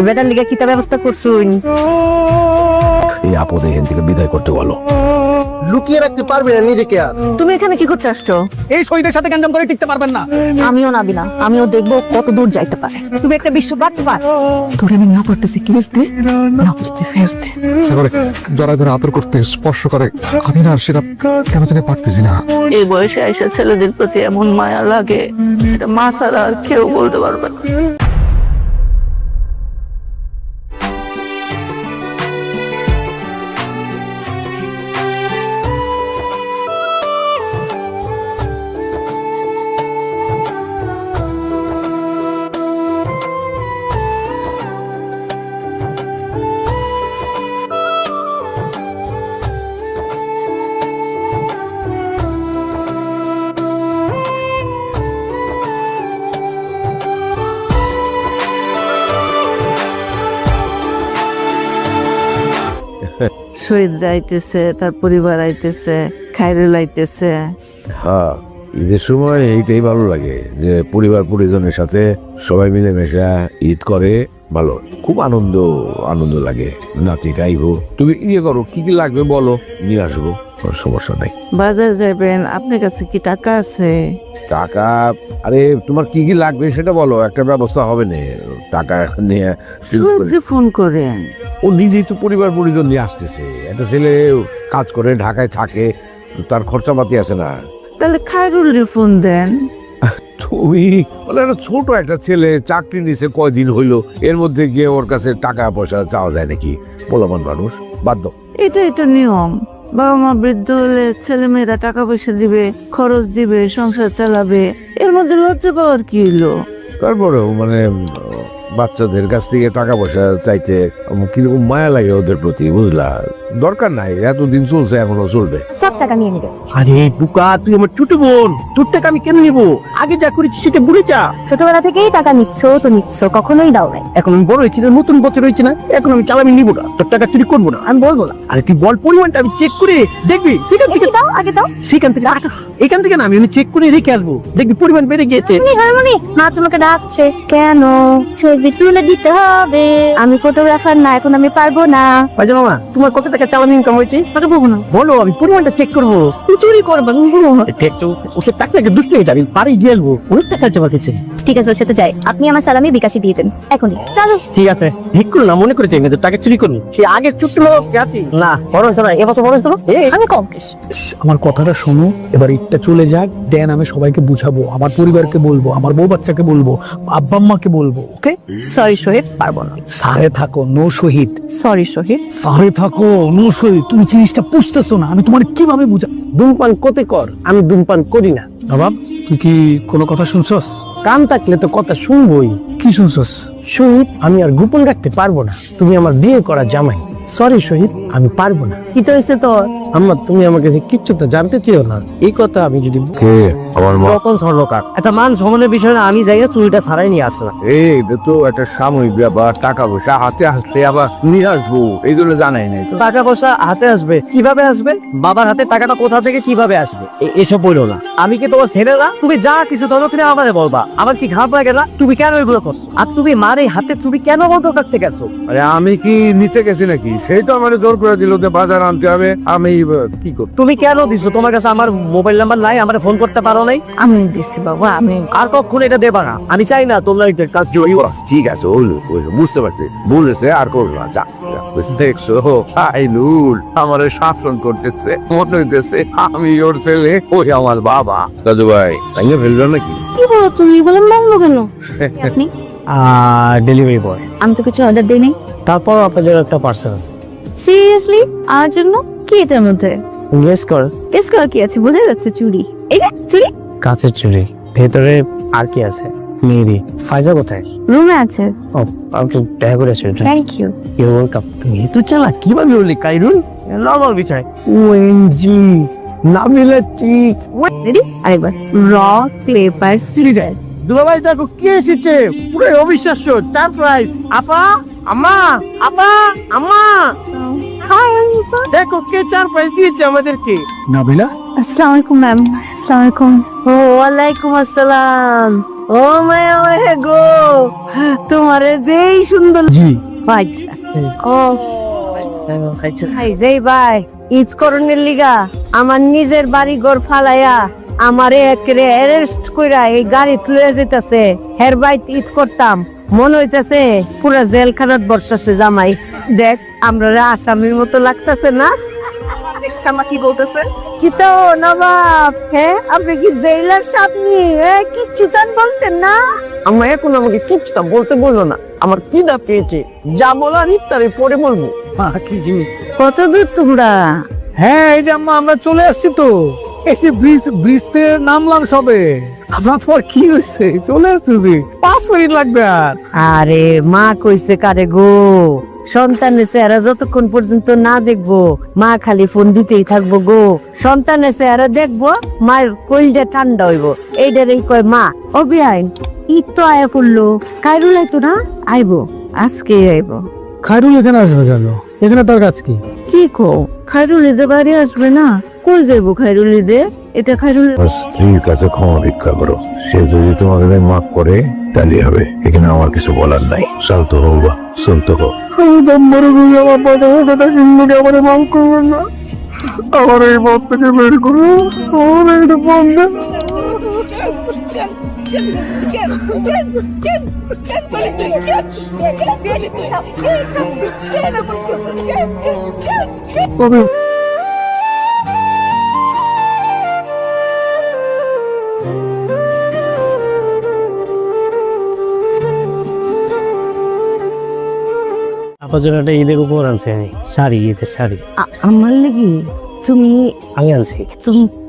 Better লিগে কিতা ব্যবস্থা করছুন? এই আপদে এখান থেকে বিদায় করতে বলো। লুকিয়ে রাখতে পারবে না নিজেকে আর। তুমি এখানে কি করতে আসছো? এই শহীদের সাথে গ্যাঞ্জাম করে টিকতে পারবেন না। আমিও নাবি না, আমিও দেখবো কত দূর যাইতে পারে। তুমি একটা বিশ্ব বাড়তে পার। তোরে আমি না করতেছি কিনতে, না করতে ফেলতে। জড়ায় ধরে আদর করতে, স্পর্শ করে, আমি না সেটা কেন জানি পারতেছি না। এই বয়সে এসে ছেলেদের প্রতি এমন মায়া লাগে, এটা মা ছাড়া আর কেউ বলতে পারবে না। শহীদ যাইতেছে, তার পরিবার আইতেছে, খায়রুল আইতেছে। হ্যাঁ, ঈদের সময় এইটাই ভালো লাগে যে পরিবার পরিজনের সাথে সবাই মিলেমিশে ঈদ করে। ভালো, খুব আনন্দ আনন্দ লাগে। নাচি গাইবো, তুমি ইয়ে করো, কি কি লাগবে বলো, নিয়ে আসবো, কোনো সমস্যা নাই। বাজার যাবেন, আপনার কাছে কি টাকা আছে? টাকা, আরে তোমার কি কি লাগবে সেটা বলো, একটা ব্যবস্থা হবে না। টাকা নিয়ে যে ফোন করেন, ও নিজেই তো পরিবার পরিজন নিয়ে আসতেছে। একটা ছেলে কাজ করে ঢাকায় থাকে, তার খরচাপাতি আছে না। তাহলে খায়রুল ফোন দেন। তুমি মানে একটা ছোট একটা ছেলে চাকরি নিছে কয়দিন হইলো, এর মধ্যে গিয়ে ওর কাছে টাকা পয়সা চাওয়া যায় নাকি? বলবান মানুষ, বাধ্য। এটাই তো নিয়ম। বাবা মা বৃদ্ধ হলে ছেলে মেয়েরা টাকা পয়সা দিবে, খরচ দিবে, সংসার চালাবে। এর মধ্যে লজ্জা পাওয়ার কি হলো? তারপরেও মানে বাচ্চাদের কাছ থেকে টাকা পয়সা চাইতে কিরকম মায়া লাগে ওদের প্রতি, বুঝলা? দরকার নাই, এতদিন চলছে, এখনো চলবে। সব টাকা নিয়ে নেবে। আরে টুকা, তুই আমার ছোট বোন, তোর টাকা আমি কেন নিবো? আগে যা করেছি সেটা ভুলে যা। ছোটবেলা থেকেই টাকা নিচ্ছ তো নিচ্ছ, কখনোই দাও নাই। এখন আমি বড় হয়েছি না, নতুন বছর হয়েছে না, এখন আমি চালামি নিবো না, তোর টাকা চুরি করবো না। আমি বলবো না। আরে তুই বল পরিমাণটা, আমি চেক করে দেখবি। সেখান থেকে দাও, আগে দাও। সেখান থেকে এখান থেকে না, আমি চেক করে রেখে আসবো, দেখবি পরিমাণ বেড়ে গিয়েছে। হারমোনি মা তোমাকে ডাকছে। কেন? ছবি তুলে দিতে হবে। আমি ফটোগ্রাফার না, এখন আমি পারবো না। বাজা মামা, তোমার কত টাকা চালামি ইনকাম হয়েছে? তোকে বলবো না। বলো, আমি পরিমাণটা চেক করবো। তুই চুরি করবো। ওকে টাকা দুষ্ট হয়ে যাবে, পারি জেলবো, অনেক টাকা জমা গেছে। ঠিক আছে, ওর সাথে যাই। আপনি আমার সালামি বিকাশে দিয়ে দেন এখনই। চলো। ঠিক আছে, ঠিক করো না, মনে করে চাই না যে টাকা চুরি করবি। সে আগে ছোট্ট লোক গেছি না, বড় হয়েছে না, এবছর বড় হয়েছে। আমি কম কেশ। আমার কথাটা শোনো, এবার ঈদটা চলে যাক, দেন আমি সবাইকে বুঝাবো, আমার পরিবারকে বলবো, আমার বউ বাচ্চাকে বলবো, আব্বা আম্মাকে বলবো। ওকে? সরি শহীদ, পারবো না। সারে থাকো, নো শহীদ। সরি শহীদ। সারে থাকো, নো শহীদ। তুমি জিনিসটা বুঝতেছো না, আমি তোমার কিভাবে বুঝা। ধূমপান কোতে কর, আমি ধূমপান করি না। নবাব, তুই কি কোনো কথা শুনছস? কান থাকলে তো কথা শুনবই। কি শুনছস? শহীদ, আমি আর গোপন রাখতে পারবো না, তুমি আমার বিয়ে করা জামাই। সরি শহীদ, আমি পারবো না। কি তো হয়েছে তোর? আম্মা, তুমি আমার কাছে কিচ্ছু তো জানতে চেও না। এই কথা আমি যদি আমার মা, তখন স্বর্ণকার একটা মান সম্মানের বিষয় না, আমি যাই চুরিটা ছাড়াই নিয়ে আসলাম। এই তো একটা সাময়িক ব্যাপার, টাকা পয়সা হাতে আসলে আবার নিয়ে আসবো, এই জন্য জানাই নাই তো। টাকা পয়সা হাতে আসবে কিভাবে আসবে? বাবার হাতে টাকাটা কোথা থেকে কিভাবে আসবে? এসব বললো না, আমি কি তোমার ছেলে না? তুমি যা কিছু ধরো তুমি আমারে বলবা। আমার কি খারাপ লাগে না? তুমি কেন এগুলো করছো? আর তুমি মার এই হাতে চুরি কেন বন্ধ রাখতে গেছো? আরে আমি কি নিতে গেছি নাকি? সেই তো আমার জোর করে দিল যে বাজার আনতে হবে, আমি কি করব? তুমি কেন দিছো? তোমার কাছে আমার মোবাইল নাম্বার নাই, আমার ফোন করতে পারো নাই? আমি দিচ্ছি বাবা, আমি। আর কখনো এটা দেবা না, আমি চাই না তোমরা এটা কাজ ঠিক আছে, বুঝতে পারছি, বুঝেছে, আর করবো না, যা। দেখছো আইনুল আমার শাসন করতেছে, মনে হইতেছে আমি ওর ছেলে, ওই আমার বাবা। দাদু ভাই, ভেঙে ফেলবে নাকি? কি বলো তুমি? বলেন ভাঙলো কেন? আপনি? Delivery boy. আমি তো কিছু অর্ডার দিই নাই। তারপর আপনাদের একটা পার্সেল আছে। সিরিয়াসলি? আমার জন্য? কি এটার মধ্যে? গেস কর। গেস করা কি আছে? বোঝা যাচ্ছে চুরি। এই যে চুরি। কাঁচের চুড়ি, ভেতরে আর কি আছে? মেহেদি। ফাইজা কোথায়? রুমে আছে। ও, আমি তো দেখা করে আসি। Thank you. You welcome. তুমি তো চালা, কিভাবে হলি কাইরুল? নরমাল বিষয়। ওএনজি, নাবিলা ঠিক। রেডি? আরেকবার। র পেপার সিজার। দুলাভাই দেখো কি এসেছে, পুরো অবিশ্বাস্য সারপ্রাইজ। আপা, আম্মা, আপা, আম্মা, হাই। দেখো কে সারপ্রাইজ দিয়েছে আমাদেরকে। নাবিলা, আসসালামু আলাইকুম ম্যাম। আসসালামু আলাইকুম। ওয়ালাইকুম আসসালাম। ও মায়া মায়া গো, তোমারে যেই সুন্দর জি পাইছা। ও ভাই যেই ভাই ঈদ করণের লিগা আমার নিজের বাড়ি ঘর ফালাইয়া আমারে একরে অ্যারেস্ট কইরা এই গাড়ি তুলে যেতেছে। হের বাইত ঈদ করতাম, মনে হইতাছে পুরা জেলখানাত বসতাছে জামাই। দেখ আমরা আসামির মতো লাগতাছে না? কি বলতেছে? কি তো নবাব, হ্যাঁ আপনি কি জেলার সামনে কিচ্ছু তান বলতেন না? আম্মা এখন আমাকে কিচ্ছু তা বলতে বললো না, আমার খিদা পেয়েছে, যা বলার ইফতারে পরে বলবো। কি জিনিস? কত দূর তোমরা? হ্যাঁ এই যে আম্মা আমরা চলে আসছি তো, এসে ব্রিজ থেকে নামলাম সবে। আপনার তোমার কি হয়েছে? চলে আসতেছি, 5 মিনিট লাগবে আর। আরে মা কইছে কারে গো, সন্তানের চেহারা যতক্ষণ পর্যন্ত না দেখবো মা খালি ফোন দিতেই থাকবো গো। সন্তানের চেহারা দেখবো, মায়ের কলিজা ঠান্ডা হইব, এইটারই কয় মা। ও বিআইন ঈদ তো আয়া পড়লো, কাইরুল আইতো না? আইবো, আজকে আইবো। খায়রুল এখানে আসবে কেন? এখানে তার কাজ কি? কি কো, খাইরুল ঈদের বাড়ি আসবে না? কই যাইবো খাইরুল ঈদে? এটা খাইরুল আমার স্ত্রীর কাছে ক্ষমা ভিক্ষা করো, সে যদি তোমাকে মাফ করে তাহলে হবে, এখানে আমার কিছু বলার নাই। শান্ত হও বা শান্ত হও। আমি তো মরে গেছি, আমার কথা শুনলে আমার মাফ করবেন না, আমার এই পথ থেকে বের করো, আমার একটা বন্ধ। আপনার জন্য একটা ঈদের উপহার আনছি আমি, শাড়ি, ঈদের শাড়ি আমার লাগি? তুমি আমি আনছি।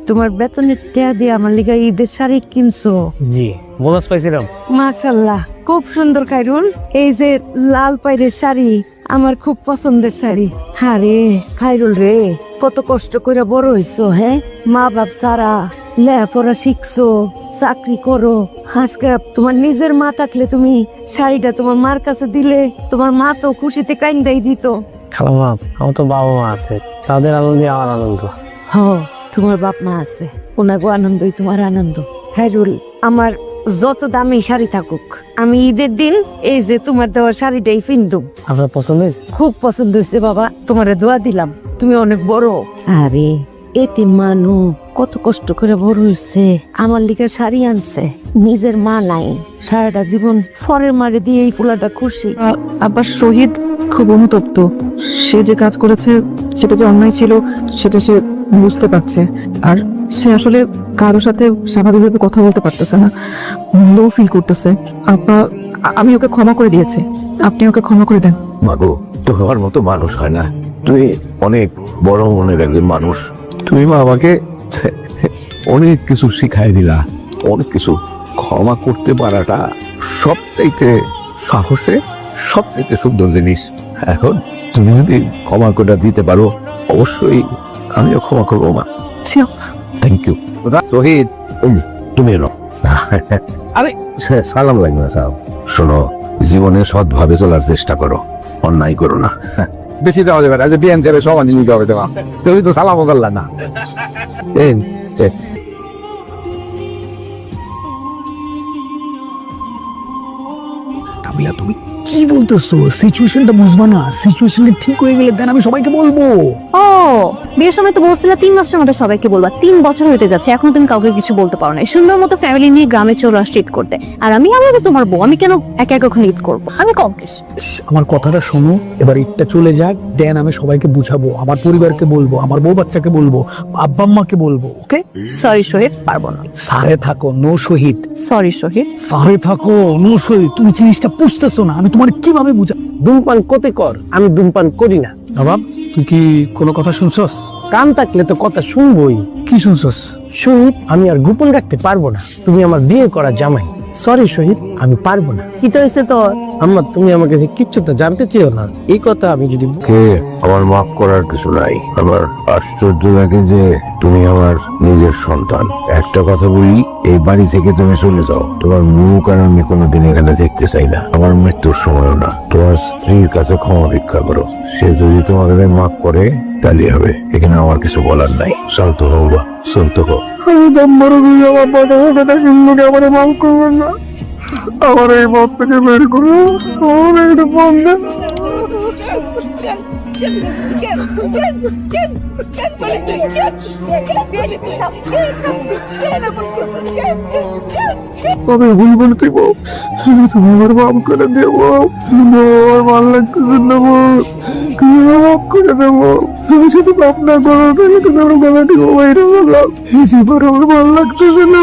তোমার বেতনের টাকা দিয়ে আমার লিগা ঈদের শাড়ি কিনছো? জি, বোনাস পাইছিলাম। মাশাআল্লাহ, খুব সুন্দর খাইরুল। এই যে লাল পাইরের শাড়ি আমার খুব পছন্দের শাড়ি। আরে খাইরুল রে, কত কষ্ট করে বড় হইছো, হ্যাঁ মা বাপ সারা লেখাপড়া শিখছো, চাকরি করো। আজকে তোমার নিজের মা থাকলে তুমি শাড়িটা তোমার মার কাছে দিলে তোমার মা তো খুশিতে কাইন্দাই দিত। খালামা, আমার তো বাবা মা আছে, তাদের আনন্দে আমার আনন্দ। হ, তোমার বাপ মা আছে, ওনাগো আনন্দই তোমার আনন্দ। খাইরুল, আমার যত দামি শাড়ি থাকুক, আমি ঈদের দিন এই যে তোমার দেওয়া শাড়িটাই পিনতুম। আপনার পছন্দ হয়েছে? খুব পছন্দ হয়েছে বাবা, তোমারে দোয়া দিলাম, তুমি অনেক বড়। আরে এতে মানু কত কষ্ট করে বড় হয়েছে, আমার লিগে শাড়ি আনছে, নিজের মা নাই, সারাটা জীবন ফরের মারে দিয়ে এই পোলাটা খুশি। আব্বার শহীদ খুব অনুতপ্ত, সে যে কাজ করেছে সেটা যে অন্যায় ছিল সেটা সে বুঝতে পারছে। আর সে আসলে কারোর সাথে স্বাভাবিকভাবে কথা বলতে পারতেছে না, লো ফিল করতেছে। আমি ওকে ক্ষমা করে দিয়েছি, আপনি ওকে ক্ষমা করে দেন। মাগো, তোমার মতো মানুষ হয় না, তুমি অনেক বড় মনের একজন মানুষ। তুমি মা আমাকে অনেক কিছু শিখাই দিলা, অনেক কিছু। ক্ষমা করতে পারাটা সবচাইতে সাহসে সবচাইতে সুন্দর জিনিস। এখন তুমি যদি ক্ষমা করে দিতে পারো, অবশ্যই আমিও ক্ষমা করবো মা। থ্যাংক ইউ শহীদ। তুমি এলো? আরে সালাম লাগবে না সাহেব। শোনো, জীবনে সৎভাবে চলার চেষ্টা করো, অন্যায় করো না। বেশি দেওয়া যাবে না, যে বিয়ান যাবে সব আনি নিতে হবে তোমার, তুমি তো সালামও করলা না। কামিলা তুমি কি বলতেছো? সিচুয়েশনটা বুঝবা না? সিচুয়েশনটা ঠিক হয়ে গেলে দেন আমি সবাইকে বলবো। ও, বিয়ের সময় তো বলছিলে 3 মাসের মধ্যে সবাইকে বলবা, 3 বছর হতে যাচ্ছে এখনো তুমি কাউকে কিছু বলতে পারো না। সুন্দর মতো ফ্যামিলি নিয়ে গ্রামে চলে আসছে ঈদ করতে, আর আমি তো তোমার বউ, আমি কেন একা একা ওখানে ঈদ করবো? আমি কম কিস। আমার কথাটা শোনো, এবার ঈদটা চলে যাক, দেন আমি সবাইকে বুঝাবো, আমার পরিবারকে বলবো, আমার বউ বাচ্চাকে বলবো, আব্বা আম্মাকে বলবো। ওকে? সরি শহীদ, পারবো না। সারে থাকো, নো শহীদ। সরি শহীদ। সারে থাকো, নো শহীদ। তুমি জিনিসটা বুঝতেছো না, আমি তোমার কিভাবে বুঝা? ধূমপান করতে কর, আমি ধূমপান করি না। নবাব, তুই কি কোনো কথা শুনছস? কান থাকলে তো কথা শুনবই। কি শুনছস? শহীদ, আমি আর গোপন রাখতে পারবো না, তুমি আমার বিয়ে করা জামাই। সরি শহীদ, আমি পারবো না। কি তো হয়েছে তোর? আম্মা, তুমি আমাকে কিচ্ছু তো জানতে চেয়েও না, এই কথা আমি যদি কে, আমার মাফ করার কিছু নাই। আমার আশ্চর্য লাগে যে তুমি আমার নিজের সন্তান। একটা কথা বলি, এই বাড়ি থেকে তুমি চলে যাও, তোমার মুখ আর আমি কোনোদিন এখানে দেখতে চাই না, আমার মৃত্যুর সময়ও না। তোমার স্ত্রীর কাছে ক্ষমা ভিক্ষা করো, সে যদি তোমাকে মাফ করে তাহলে হবে, এখানে আমার কিছু বলার নাই। শান্ত হও বা শান্ত হও। আমি তো বড় করে আমার বাজারের কথা শুনলে আমার মাফ করবেন না, আমার এই পথ থেকে বের করো, আমার একটা ফোন দেন। আমি ভুল করতে তুমি আমার মাফ করে দেবো, আমার ভালো লাগতেছে না, তুমি আমার মাফ করে দেবো। তুমি শুধু মাফ না করো তাহলে তুমি আমার গলাটি বাইরে বললাম, জীবন আমার ভালো লাগতেছে না।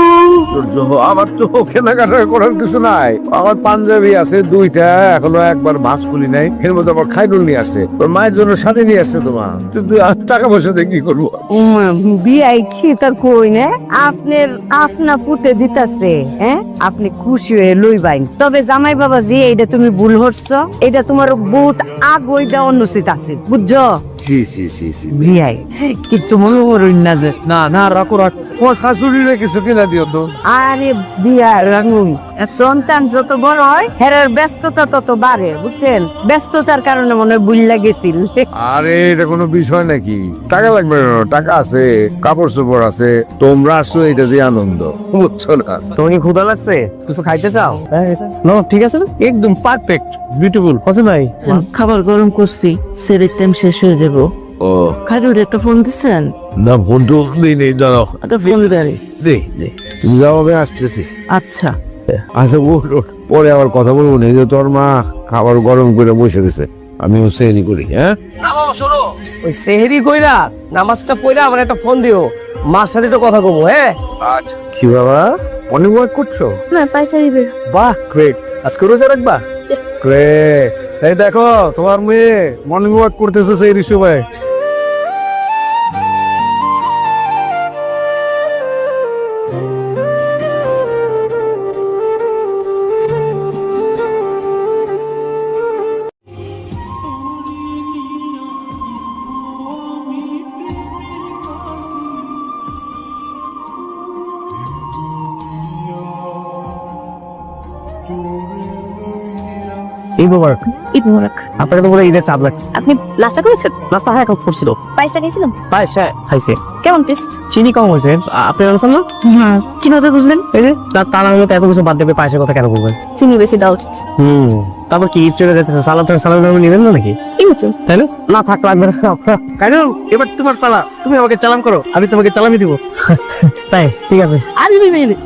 আমার তো কেনাকাটা করার কিছু নাই, আমার পাঞ্জাবি আছে দুইটা, এখনো একবার মাছ খুলি নাই, এর মধ্যে আমার খাইরুল নিয়ে আসছে, তোর মায়ের জন্য শাড়ি নিয়ে আসছে তোমার, তুই টাকা পয়সা দিয়ে কি করবো? বিয়াই খিতা কই না আপনার afna ফুটে দিতাছে, হ্যাঁ আপনি খুশি হয়ে লইবাইন। তবে জামাই বাবা জি এটা তুমি ভুল হচ্ছো, এটা তোমার বহুত আগই দেওয়া উচিত আছে, বুঝছো? জি জি জি জি বিয়াই কিচ্ছু মনে করুন না যে না না রাখো রাখো, তোমার শাশুড়িরে কিছু কিনা দিও তো। আরে বিয়া রাঙুন, সন্তান যত বড় হয় হেরার ব্যস্ততা তত বাড়ে, বুঝছেন? ব্যস্ততার কারণে মনে হয় বুল্লা গেছিল। আরে এটা কোনো বিষয় নাকি, টাকা লাগবে না, টাকা আছে, কাপড় চোপড় আছে, তোমরা আসছো এটা দিয়ে আনন্দ, বুঝছো না? তোমার কি ক্ষুধা লাগছে? কিছু খাইতে চাও? নো ঠিক আছে না, একদম পারফেক্ট বিউটিফুল। হোসেন ভাই খাবার গরম করছি, সেরের টাইম শেষ হয়ে যাবো। ও খারুর একটা ফোন দিচ্ছেন? না বন্ধু নেই নেই, দাঁড়াও একটা ফোন দেন। দে দে, তুমি যাও, আমি আসতেছি। আচ্ছা আচ্ছা ওঠ ওঠ, পরে আবার কথা বলবো না, এই যে তোর মা খাবার গরম করে বসে গেছে, আমি সেহরি করি। হ্যাঁ না বাবা শোনো, ওই সেহরি কইরা নামাজটা পড়া আমার একটা ফোন দিও, মার সাথে একটু কথা কবো। হ্যাঁ আচ্ছা। কি বাবা মর্নিং ওয়াক করছো? না পয়সা দিবে। বাহ গ্রেট, আজকে রোজা রাখবা? গ্রেট, এই দেখো তোমার মেয়ে মর্নিং ওয়াক করতেছে সেই সময়। এই বাবা ঈদ মোবারক। আপনাকে তো বলে ঈদের চাপ লাগছে। আপনি নাস্তা করেছেন? নাস্তা হ্যাঁ এখন করছিল, পায়েসটা খেয়েছিলাম। পায়েস হ্যাঁ খাইছে, কেমন টেস্ট? চিনি কম হয়েছে। আপনি জানছেন না? হ্যাঁ কিভাবে বুঝলেন? এই যে তার আমি তো এত কিছু বাদ দেবে, পায়েসের কথা কেন বলবেন? চিনি বেশি দেওয়া উচিত। তারপর কি ঈদ চলে যাচ্ছে, সালাম নেবেন না নাকি? কি হচ্ছে? তাই না? না থাক লাগবে না। কাইরুল এবার তোমার পালা, তুমি আমাকে চালান করো, আমি তোমাকে চালামি দিব। তাই ঠিক আছে। আরে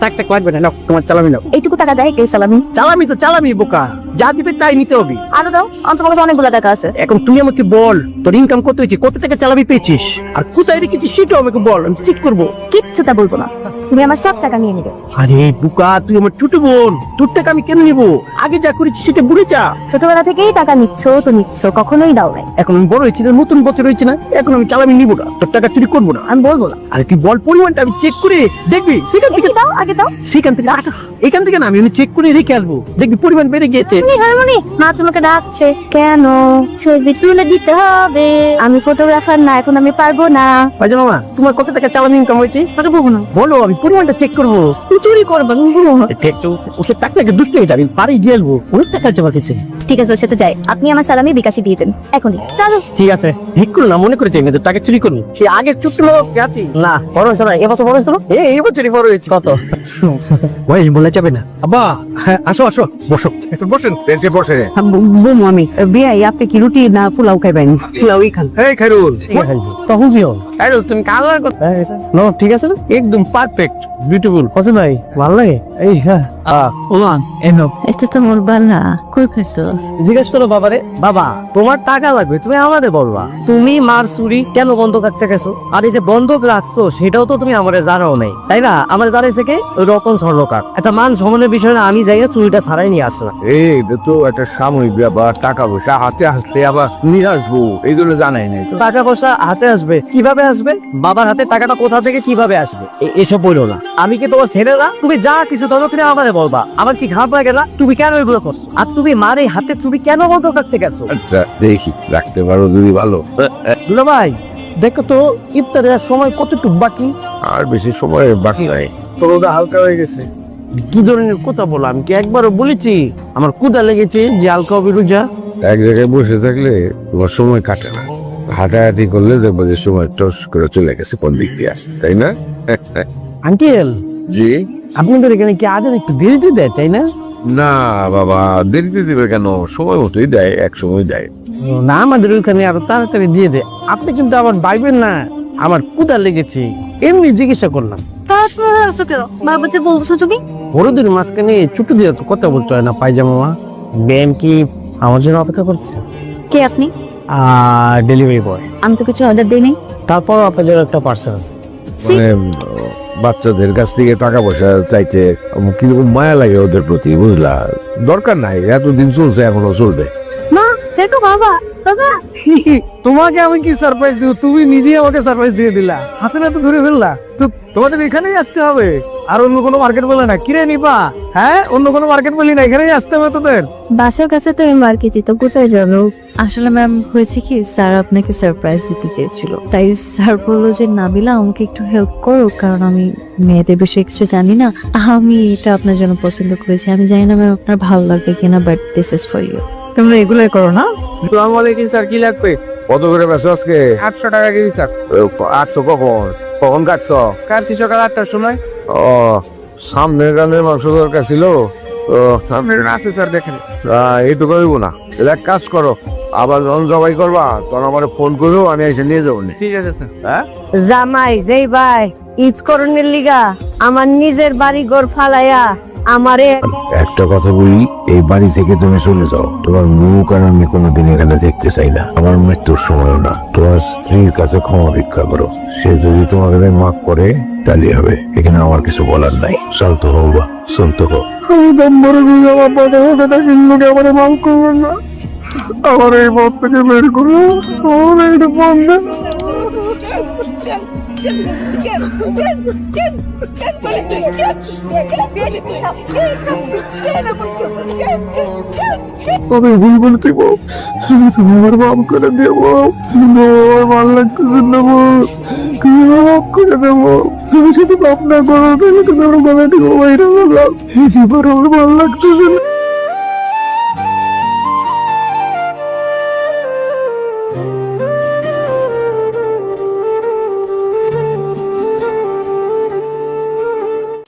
থাক থাক লাগবে না, নাও তোমার চালামি নাও। এইটুকু টাকা দেয় কে সালামি? চালামি তো চালামি বোকা, যা দিবে তাই নিতে হবে। আরো দাও, আমার কাছে অনেকগুলো টাকা আছে। এখন তুই আমাকে বল তোর ইনকাম কত হয়েছে, কত টাকা চালাবি পেয়েছিস, আর কোথায় রেখেছিস সেটাও আমাকে বল, আমি চেক করবো। কিচ্ছু তা বলবো না, তুমি আমার সব টাকা নিয়ে নিবে। আরে বুকা তুই আমার ছোট বোন, তোর টাকা আমি কেন নিবো? আগে যা করেছিস সেটা ভুলে যা। ছোটবেলা থেকেই টাকা নিচ্ছ তো নিচ্ছ, কখনোই দাও নাই। এখন আমি বড় হয়েছি না, নতুন বছর হয়েছে না, এখন আমি চালামি নিবো না, তোর টাকা চুরি করবো না। আমি বলবো না। আরে তুই বল পরিমাণটা, আমি চেক করে দেখবি, সেখান থেকে কি দাও, আগে দাও। সেখান থেকে এখান থেকে না, আমি চেক করে রেখে আসবো, দেখবি পরিমাণ বেড়ে গেছে। হারমোনি মা তোমাকে ডাকছে। কেন? ছবি তুলে দিতে হবে, আমি ফটোগ্রাফার না, এখন আমি পারবো না। বাজে মামা তোমার কত টাকা চালামি ইনকাম হয়েছে? তোকে বলবো না। বলো, আমি পরিমাণটা চেক করবো। তুমি চুরি করবে, আমি বলবো না। ওকে টাকা দুষ্ট হয়ে যাবে, পারি জেলবো, অনেক টাকা জমা গেছে। ঠিক আছে, ওর সাথে যাই। আপনি আমার সালামি বিকাশে দিয়ে দেন এখনই। চলো। ঠিক আছে, ঠিক করো না, মনে করে চাই না যে টাকা চুরি করবি। সে আগে ছোট্ট লোক গেছি না, বড় হয়েছে না, এবছর বড় হয়েছিল, এই বছরই বড় হয়েছে। কত বয়স বলা যাবে না। আব্বা হ্যাঁ, আসো আসো, বসো একটু বসেন, বেঞ্চে বসে। বলবো আমি বিয়াই আপনি কি রুটি না পোলাও খাইবেন? পোলাওই খান। এই খাইরুল, তখন কি হল? খাইরুল তুমি কালার কত? নো ঠিক আছে না, একদম পারফেক্ট বিউটিফুল। হোসেন ভাই ভালো লাগে? এই হ্যাঁ ওলান এনো এটা তো মোর বালা কই খাইছো? জিজ্ঞেস করো বাবারে, বাবা তোমার টাকা লাগবে, তুমি আমাদের বলবা। তুমি মার চুরি কেন বন্ধক রাখতে গেছো, আর এই যে বন্ধক রাখছো সেটাও তো তুমি আমাদের জানাও নাই, তাই না? আমাদের জানাইছে কে? ওই রতন স্বর্ণকার। একটা মান সম্মানের বিষয় না, আমি যাই চুরিটা ছাড়াই নিয়ে আসলাম। এই এটা তো একটা সাময়িক ব্যাপার, টাকা পয়সা হাতে আসলে আবার নিয়ে আসবো, এই জন্য জানাই নাই তো। টাকা পয়সা হাতে আসবে কিভাবে আসবে? বাবার হাতে টাকাটা কোথা থেকে কিভাবে আসবে এসব বললো না। আমি কি তোমার ছেলে না? তুমি যা কিছু ধরো তুমি আমাদের বলবা, আমার কি খারাপ লাগে না? তুমি কেন এগুলো করছো? আর তুমি মার এই হাতে চুরি কেন বন্ধক রাখতে গেছো? আচ্ছা দেখি রাখতে পারো যদি ভালো। দুলা ভাই দেখো তো ইফতারের সময় কতটুকু বাকি? আর বেশি সময় বাকি নাই। তোরটা হালকা হয়ে গেছে। কি ধরনের কথা বলো? আমি কি একবারও বলেছি আমার ক্ষুধা লেগেছে যে হালকা হবে রোজা? এক জায়গায় বসে থাকলে তোমার সময় কাটে না, হাঁটাহাঁটি করলে দেখবো যে সময় টস করে চলে গেছে কোন দিক দিয়ে, তাই না? আঙ্কেল জি আপনাদের এখানে কি আজান একটু দেরিতে দেয় তাই না? না বাবা, দেরিতে দিবে কেন? সময় মতোই দেয়, এক সময় দেয়। না আমাদের ওইখানে আরো তাড়াতাড়ি দিয়ে দেয়। আপনি কিন্তু আবার ভাইবেন না আমার কুদা লেগেছে, এমনি জিজ্ঞাসা করলাম। তারপর আসো কেন বাবা যে বলছো তুমি? বড়দের মাঝখানে ছোট দিয়ে তো কথা বলতে হয় না পায়জামা। ব্যায়াম কি আমার জন্য অপেক্ষা করছে? কে আপনি? Delivery boy. আমি তো কিছু অর্ডার দিই নাই। তারপর আপনার জন্য একটা পার্সেল আছে। মানে বাচ্চাদের কাছ থেকে টাকা পয়সা চাইতে কিরকম মায়া লাগে ওদের প্রতি, বুঝলা? দরকার নাই, এতদিন চলছে, এখনো চলবে। মা দেখো বাবা বাবা। তোমাকে আমি কি সারপ্রাইজ দিব? তুমি নিজেই আমাকে সারপ্রাইজ দিয়ে দিলা, হাতে নাতে ধরে ফেললা। তো তোমাদের এখানেই আসতে হবে, আর অন্য কোনো মার্কেট বলে না। কিরে নিপা, হ্যাঁ অন্য কোনো মার্কেট বলি না, এখানেই আসতে হবে তোদের। বাসার কাছে তো আমি মার্কেটে, তো কোথায় যাবো? আসলে ম্যাম হয়েছে কি, স্যার আপনাকে সারপ্রাইজ দিতে চেয়েছিল, তাই স্যার বললো যে নাবিলা আমাকে একটু হেল্প করো, কারণ আমি মেয়েদের বিষয়ে কিছু জানি না। আমি এটা আপনার জন্য পছন্দ করেছি। আমি জানি না ম্যাম আপনার ভালো লাগবে কিনা, but this is for you. তোমরা এগুলাই করো না? আসসালামু আলাইকুম স্যার, কি লাগবে? কত করে বেচো আজকে? 800 টাকা কেজি স্যার। 800? কখন কখন কাটছ? কাটছি সকাল 8টার সময়। ও, সামনের গানের মাংস দরকার ছিল তো। সামনের আছে স্যার, দেখেন। এইটুকু হইব না, এক কাজ করো, আবার যখন জবাই করবা তখন আমার ফোন করো, আমি এসে নিয়ে যাবো। ঠিক আছে স্যার। হ্যাঁ জামাই যেই ভাই ঈদ করণের লিগা আমার নিজের বাড়ি ঘর ফালাইয়া আমারে একটা কথা বলি, এই বাড়ি থেকে তুমি চলে যাও, তোমার মুখ আর আমি কোনোদিন এখানে দেখতে চাই না। আমার মৃত্যুর সময়ও না। তোমার স্ত্রীর কাছে ক্ষমা ভিক্ষা করো, সে যদি তোমাকে মাফ করে তাহলে হবে। এখানে আমার কিছু বলার নাই। শান্ত হও বা শান্ত হও। আমি দম ভরে বুঝি আমার পথে কথা শুনলোকে আমার মাফ করবেন না, আমার এই পথ থেকে বের করো, আমার একটা বন্ধ। আমি ভুল করেছি বউ, তুমি আমার মাফ করে দেবো। আমার ভালো লাগতেছে না বউ, তুমি আমার মাফ করে দেবো। তুমি শুধু মাফ না করো তাহলে তুমি আমার গলা টিপো বাইরে গেলাম। এই জীবন আমার ভালো লাগতেছে না।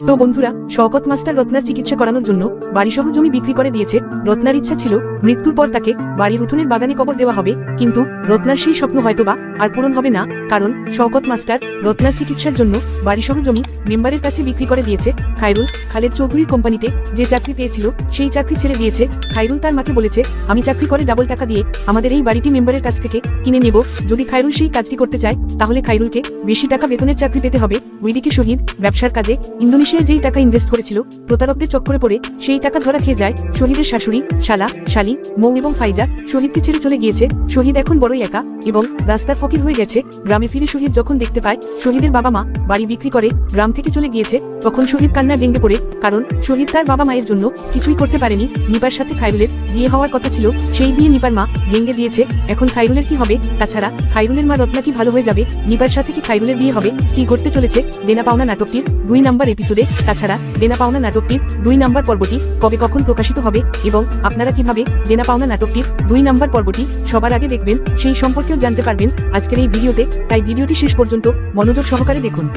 তো বন্ধুরা, শওকত মাস্টার রত্নার চিকিৎসা করানোর জন্য বাড়িসহ জমি বিক্রি করে দিয়েছে। রত্নার ইচ্ছা ছিল মৃত্যুর পর তাকে বাড়ির উঠোনের বাগানে কবর দেওয়া হবে, কিন্তু রত্নার সেই স্বপ্ন হয়তোবা আর পূরণ হবে না, কারণ শওকত মাস্টার রত্নার চিকিৎসার জন্য বাড়িসহ জমি মেম্বারের কাছে বিক্রি করে দিয়েছে। খায়রুল খালেদ চৌধুরীর কোম্পানিতে যে চাকরি পেয়েছিল সেই চাকরি ছেড়ে দিয়েছে। খায়রুল তার মাকে বলেছে, আমি চাকরি করে ডাবল টাকা দিয়ে আমাদের এই বাড়িটি মেম্বারের কাছ থেকে কিনে নেব। যদি খায়রুল সেই কাজটি করতে চায় তাহলে খায়রুলকে বেশি টাকা বেতনের চাকরি পেতে হবে। ওইদিকে শহীদ ব্যবসার কাজে ইন্দোনেশিয়ায় যেই টাকা ইনভেস্ট করেছিল, প্রতারকদের চক্করে পড়ে সেই টাকা ধরা খেয়ে যায়। শহীদের শাশুড়ি, শালা, শালি, মৌ এবং ফাইজা শহীদকে ছেড়ে চলে গিয়েছে। শহীদ এখন বড়ই একা এবং রাস্তার ফকির হয়ে গেছে। গ্রামে ফিরে শহীদ যখন দেখতে পায় শহীদের বাবা মা বাড়ি বিক্রি করে গ্রাম থেকে চলে গিয়েছে, তখন শহীদ কান্নায় ভেঙে পড়ে, কারণ শহীদ তার বাবা মায়ের জন্য কিছুই করতে পারেনি। নিপার সাথে খায়রুলের বিয়ে হওয়ার কথা ছিল, সেই বিয়ে নিপার মা ভেঙে দিয়েছে। এখন খায়রুলের কি হবে? তাছাড়া খায়রুলের মা রত্না কি ভালো হয়ে যাবে? নিপার সাথে কি খায়রুলের বিয়ে হবে? কি ঘটতে চলেছে দেনা পাওনা নাটকটির 2 নম্বর এপিসোডে? তাছাড়া দেনা পাওনা নাটকটির 2 নম্বর পর্বটি কবে কখন প্রকাশিত হবে এবং আপনারা কিভাবে দেনা পাওনা নাটকটির 2 নম্বর পর্বটি সবার আগে দেখবেন সেই সম্পর্কেও জানতে পারবেন আজকের এই ভিডিওতে, তাই ভিডিওটি শেষ পর্যন্ত মনোযোগ সহকারে দেখুন।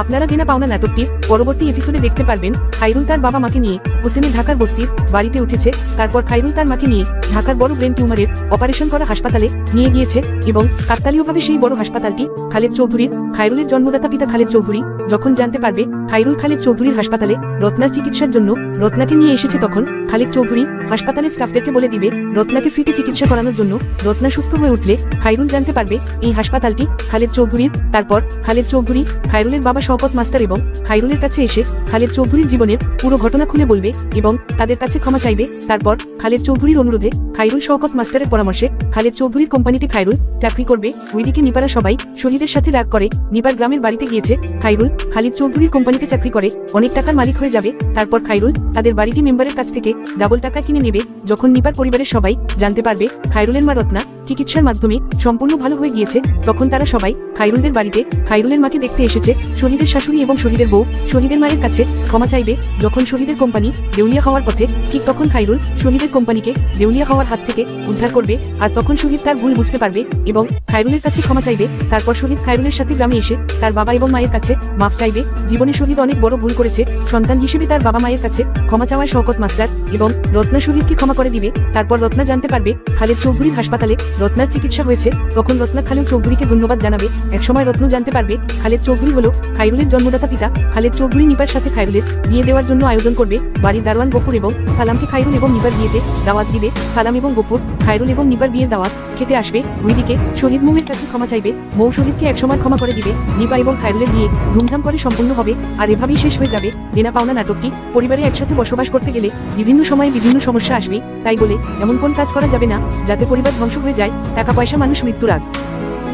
আপনারা দেনা পাওনা নাটকটির পরবর্তী এপিসোডে দেখতে পারবেন খায়রুল তার বাবা মাকে নিয়ে হোসেনের ঢাকার বস্তির বাড়িতে উঠেছে। তারপর খায়রুল তার মাকে নিয়ে ঢাকার বড় ব্রেন টিউমারের অপারেশন করা হাসপাতালে নিয়ে গিয়েছে এবং কাকতালীয়ভাবে সেই বড় হাসপাতালটি খালেদ চৌধুরীর, খায়রুলের জন্মদাতা পিতা খালেদ চৌধুরী যখন জানতে পারবে খায়রুল খালেদ চৌধুরীর হাসপাতালে রত্নার চিকিৎসার জন্য রত্নাকে নিয়ে এসেছে, তখন খালেদ চৌধুরী হাসপাতালের স্টাফদেরকে বলে দিবে রত্নাকে ফ্রিতে চিকিৎসা করানোর জন্য। রত্না সুস্থ হয়ে উঠলে খায়রুল জানতে পারবে এই হাসপাতালটি খালেদ চৌধুরীর। তারপর খালেদ চৌধুরী খায়রুলের বাবা শওকত মাস্টার এবং খায়রুলের কাছে এসে খালেদ চৌধুরীর জীবনের পুরো ঘটনা খুলে বলবে এবং তাদের কাছে ক্ষমা চাইবে। তারপর খালেদ চৌধুরীর অনুরোধে খায়রুল শওকত মাস্টারের পরামর্শে খালেদ চৌধুরীর কোম্পানিতে খায়রুল চাকরি করবে। ওইদিকে নিপারা সবাই শহীদের সাথে রাগ করে নিপার গ্রামের বাড়িতে গিয়েছে। খায়রুল খালিদ চৌধুরীর কোম্পানিতে চাকরি করে অনেক টাকার মালিক হয়ে যাবে। তারপর খায়রুল তাদের বাড়িটি মেম্বারের কাছ থেকে ডাবল টাকা কিনে নেবে। যখন নিপার পরিবারের সবাই জানতে পারবে খায়রুলের মা রত্না চিকিৎসার মাধ্যমে সম্পূর্ণ ভালো হয়ে গিয়েছে, তখন তারা সবাই খায়রুলদের বাড়িতে খায়রুলের মাকে দেখতে এসেছে। শহীদের শাশুড়ি এবং শহীদের বউ শহীদের মায়ের কাছে ক্ষমা চাইবে। যখন শহীদের কোম্পানি দেউলিয়া হওয়ার পথে, ঠিক তখন খায়রুল শহীদের কোম্পানিকে দেউলিয়া হওয়ার হাত থেকে উদ্ধার করবে। আর তখন তখন শহীদ তার ভুল বুঝতে পারবে এবং খায়রুলের কাছে ক্ষমা চাইবে। তারপর শহীদ খায়রুলের সাথে গ্রামে এসে তার বাবা এবং মায়ের কাছে মাফ চাইবে। জীবনে শহীদ অনেক বড় ভুল করেছে, সন্তান হিসেবে তার বাবা মায়ের কাছে ক্ষমা চাওয়ায় শওকত মাস্টার এবং রত্না শহীদকে ক্ষমা করে দিবে। তারপর রত্না জানতে পারবে খালেদ চৌধুরীর হাসপাতালে রত্নার চিকিৎসা হয়েছে। তখন রত্না খালেদ চৌধুরীকে ধন্যবাদ জানাবে। একসময় রত্ন জানতে পারবে খালেদ চৌধুরী হলো খায়রুলের জন্মদাতা পিতা। খালেদ চৌধুরী নিপার সাথে খায়রুলের বিয়ে দেওয়ার জন্য আয়োজন করবে। বাড়ির দারোয়ান গফুর এবং সালামকে খায়রুল এবং নিপার বিয়েতে দাওয়াত দিবে। সালাম এবং গফুর খায়রুল এবং নিপার বিয়ের দাওয়াত খেতে আসবে। ওইদিকে শহীদ মুমের কাছে ক্ষমা চাইবে। মৌ শহীদকে একসময় ক্ষমা করে দিবে। নিপা এবং খায়রুলের বিয়ে ধুমধাম করে সম্পূর্ণ হবে। আর এভাবেই শেষ হয়ে যাবে দেনা পাওনা নাটকটি। পরিবারে একসাথে বসবাস করতে গেলে বিভিন্ন সময়ে বিভিন্ন সমস্যা আসবে, তাই বলে এমন কোন কাজ করা যাবে না যাতে পরিবার ধ্বংস হয়ে যায়। টাকা পয়সা মানুষ মৃত্যুর আগ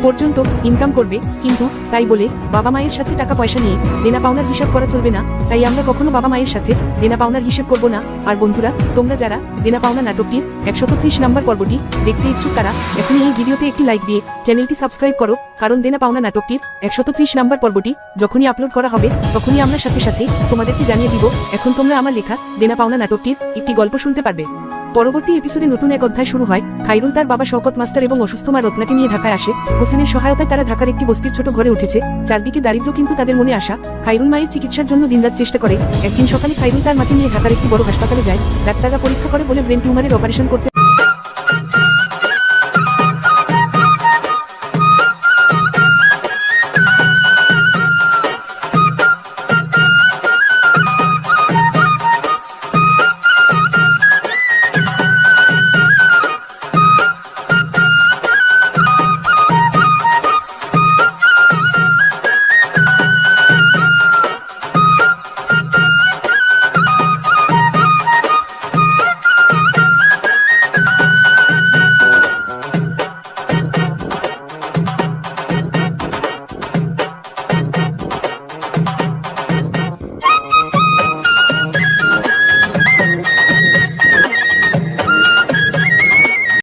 পর্যন্ত ইনকাম করবে, কিন্তু তাই বলে বাবা মায়ের সাথে টাকা পয়সা নিয়ে দেনা পাওনার হিসাব করা চলবে না। তাই আমরা কখনো বাবা মায়ের সাথে দেনা পাওনার হিসেব করব না। আর বন্ধুরা, তোমরা যারা দেনা পাওনা নাটকটির 130 নম্বর পর্বটি দেখতে ইচ্ছুক তারা এখনই এই ভিডিওতে একটি লাইক দিয়ে চ্যানেলটি সাবস্ক্রাইব করো, কারণ দেনা পাওনা নাটকটির 130 নম্বর পর্বটি যখনই আপলোড করা হবে তখনই আমরা সাথে সাথে তোমাদেরকে জানিয়ে দিব। এখন তোমরা আমার লেখা দেনা পাওনা নাটকটির একটি গল্প শুনতে পারবে। পরবর্তী এপিসোডে নতুন এক অধ্যায় শুরু হয়। খায়রুল তার বাবা শওকত মাস্টার এবং অসুস্থ মা রত্নাকে নিয়ে ঢাকায় আসে। হোসেনের সহায়তায় তারা ঢাকার একটি বস্তির ছোট ঘরে উঠেছে। চারদিকে দারিদ্র্য, কিন্তু তাদের মনে আশা। খায়রুল মায়ের চিকিৎসার জন্য দিনরাত চেষ্টা করে। একদিন সকালে খায়রুল তার মাকে নিয়ে ঢাকার একটি বড় হাসপাতালে যায়। ডাক্তাররা পরীক্ষা করে বলে ব্রেন টিউমারের অপারেশন করতে